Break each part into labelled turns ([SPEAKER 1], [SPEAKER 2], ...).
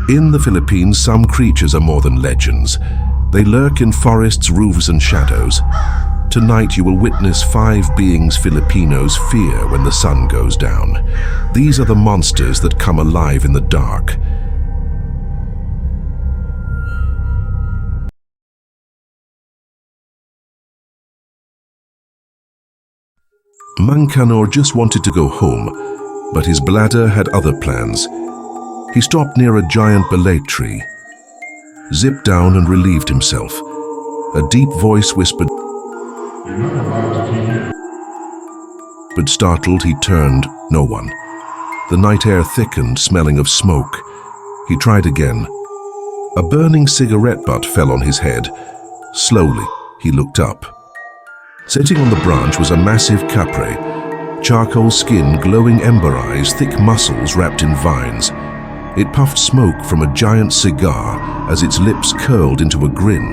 [SPEAKER 1] In the Philippines, some creatures are more than legends. They lurk in forests, roofs, and shadows. Tonight you will witness 5 beings Filipinos fear when the sun goes down. These are the monsters that come alive in the dark. Engkanto just wanted to go home, but his bladder had other plans. He stopped near a giant belay tree, zipped down and relieved himself. A deep voice whispered, but startled, he turned. No one. The night air thickened, smelling of smoke. He tried again. A burning cigarette butt fell on his head. Slowly, he looked up. Sitting on the branch was a massive Kapre, charcoal skin, glowing ember eyes, thick muscles wrapped in vines. It puffed smoke from a giant cigar as its lips curled into a grin.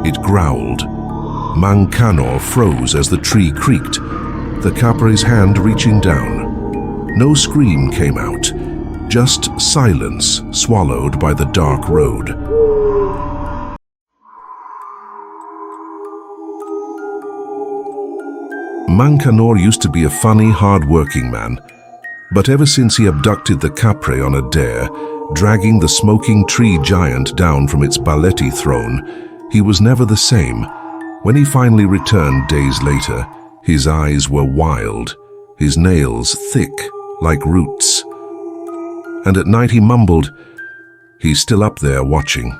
[SPEAKER 1] It growled. Engkanto froze as the tree creaked, the Kapre's hand reaching down. No scream came out, just silence swallowed by the dark road. Engkanto used to be a funny, hard-working man, but ever since he abducted the Kapre on a dare, dragging the smoking tree giant down from its baleti throne, he was never the same. When he finally returned days later, his eyes were wild, his nails thick like roots. And at night he mumbled, "He's still up there watching."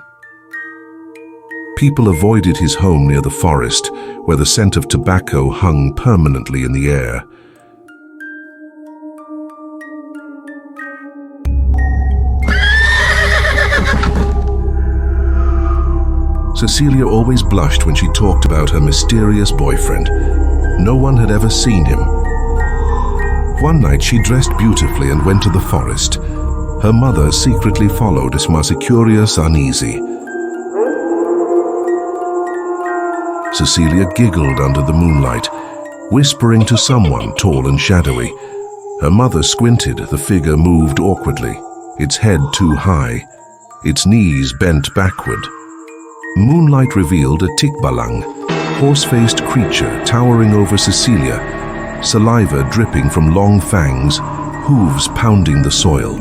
[SPEAKER 1] People avoided his home near the forest, where the scent of tobacco hung permanently in the air. Cecilia always blushed when she talked about her mysterious boyfriend. No one had ever seen him. One night she dressed beautifully and went to the forest. Her mother secretly followed as was curious, uneasy. Cecilia giggled under the moonlight, whispering to someone tall and shadowy. Her mother squinted. The figure moved awkwardly, its head too high, its knees bent backward. Moonlight revealed a tikbalang, horse-faced creature towering over Cecilia, saliva dripping from long fangs, hooves pounding the soil.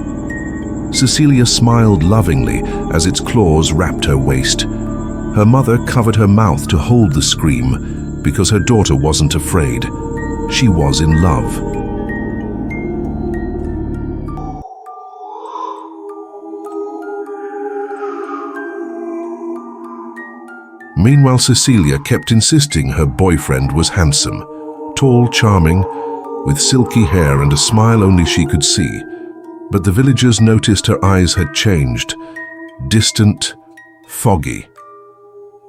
[SPEAKER 1] Cecilia smiled lovingly as its claws wrapped her waist. Her mother covered her mouth to hold the scream because her daughter wasn't afraid. She was in love. Meanwhile, Cecilia kept insisting her boyfriend was handsome, tall, charming, with silky hair and a smile only she could see. But the villagers noticed her eyes had changed, distant, foggy.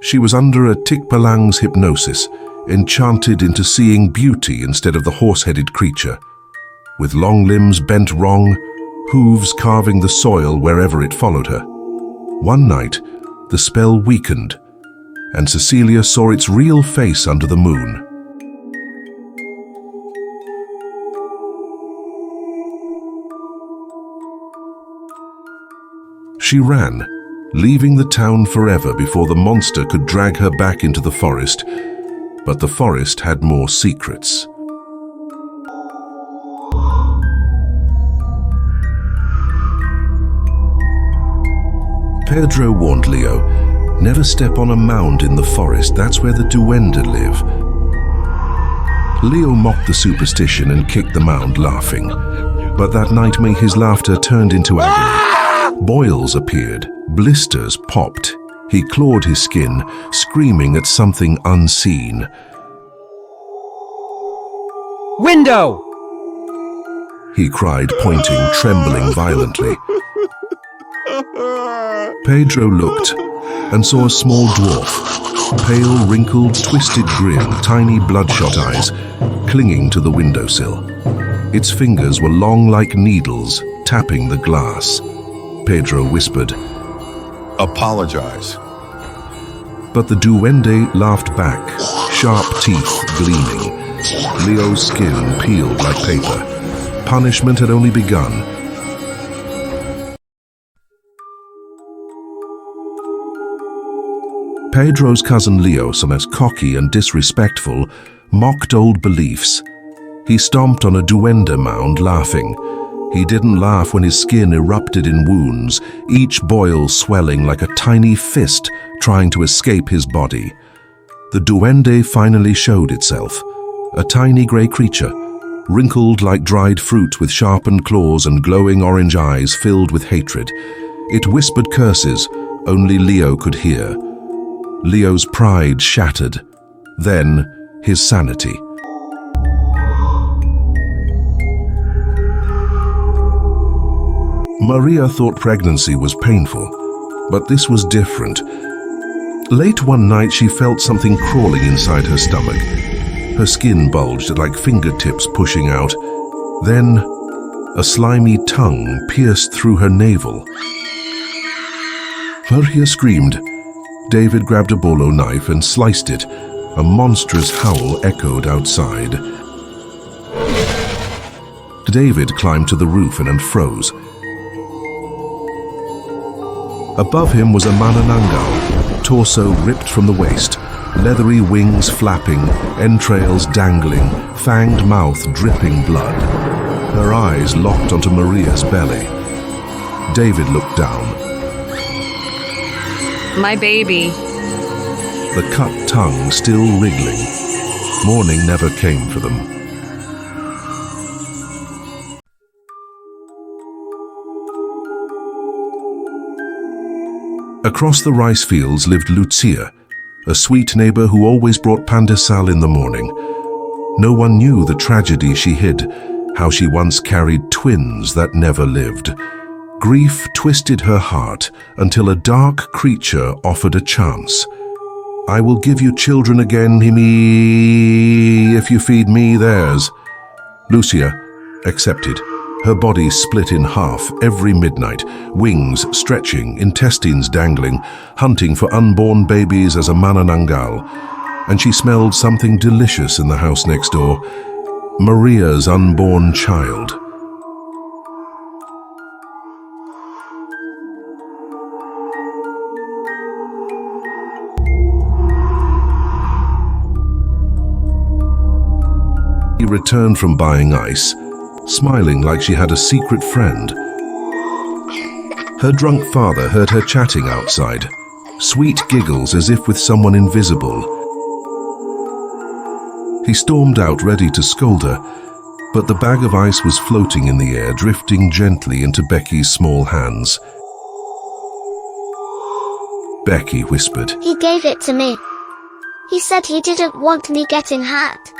[SPEAKER 1] She was under a tikbalang's hypnosis, enchanted into seeing beauty instead of the horse-headed creature, with long limbs bent wrong, hooves carving the soil wherever it followed her. One night, the spell weakened, and Cecilia saw its real face under the moon. She ran, leaving the town forever before the monster could drag her back into the forest. But the forest had more secrets. Pedro warned Leo, "Never step on a mound in the forest, that's where the duende live." Leo mocked the superstition and kicked the mound, laughing. But that night his laughter turned into agony. Boils appeared, blisters popped. He clawed his skin, screaming at something unseen.
[SPEAKER 2] "Window!"
[SPEAKER 1] he cried, pointing, trembling violently. Pedro looked and saw a small dwarf, pale, wrinkled, twisted grin, tiny bloodshot eyes, clinging to the windowsill. Its fingers were long like needles, tapping the glass. Pedro whispered,
[SPEAKER 3] "Apologize."
[SPEAKER 1] But the duende laughed back, sharp teeth gleaming. Leo's skin peeled like paper. punishment had only begun. Pedro's cousin Leo, somewhat cocky and disrespectful, mocked old beliefs. He stomped on a duende mound, laughing. He didn't laugh when his skin erupted in wounds, each boil swelling like a tiny fist trying to escape his body. The duende finally showed itself, a tiny grey creature, wrinkled like dried fruit with sharpened claws and glowing orange eyes filled with hatred. It whispered curses only Leo could hear. Leo's pride shattered, then his sanity. Maria thought pregnancy was painful, but this was different. Late one night she felt something crawling inside her stomach. Her skin bulged like fingertips pushing out. Then a slimy tongue pierced through her navel. Maria screamed. David grabbed a bolo knife and sliced it. A monstrous howl echoed outside. David climbed to the roof and froze. Above him was a manananggal, torso ripped from the waist, leathery wings flapping, entrails dangling, fanged mouth dripping blood. Her eyes locked onto Maria's belly. David looked down.
[SPEAKER 3] My baby.
[SPEAKER 1] The cut tongue still wriggling. Morning never came for them. Across the rice fields lived Lucia, a sweet neighbor who always brought pandesal in the morning. No one knew the tragedy she hid, how she once carried twins that never lived. Grief twisted her heart until a dark creature offered a chance. I will give you children again, if you feed me theirs. Lucia accepted. Her body split in half every midnight, wings stretching, intestines dangling, hunting for unborn babies as a manananggal. And she smelled something delicious in the house next door, Maria's unborn child. He returned from buying ice, smiling like she had a secret friend. Her drunk father heard her chatting outside, sweet giggles as if with someone invisible. He stormed out ready to scold her, but the bag of ice was floating in the air, drifting gently into Becky's small hands. Becky whispered,
[SPEAKER 4] "He gave it to me. He said he didn't want me getting hurt."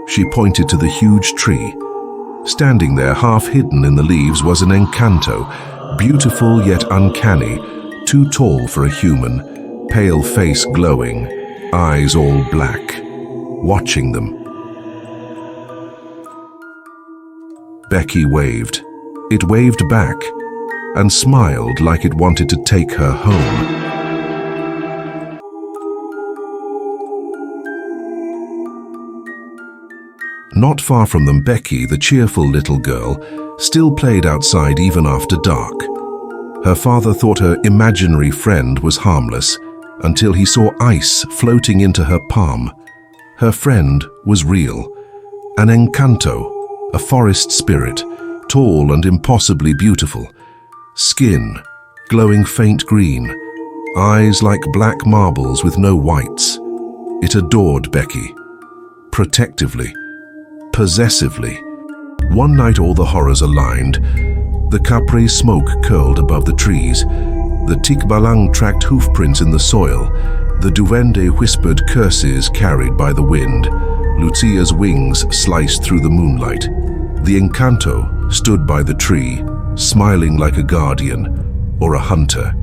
[SPEAKER 1] She pointed to the huge tree. Standing there, half hidden in the leaves, was an Engkanto, beautiful yet uncanny, too tall for a human, pale face glowing, eyes all black, watching them. Becky waved. It waved back and smiled like it wanted to take her home. Not far from them, Becky, the cheerful little girl, still played outside even after dark. Her father thought her imaginary friend was harmless until he saw ice floating into her palm. Her friend was real, an Engkanto, a forest spirit, tall and impossibly beautiful. Skin, glowing faint green, eyes like black marbles with no whites. It adored Becky, protectively, possessively. One night all the horrors aligned. The Kapre smoke curled above the trees. The tikbalang tracked hoofprints in the soil. The duende whispered curses carried by the wind. Lucia's wings sliced through the moonlight. The Engkanto stood by the tree, smiling like a guardian or a hunter.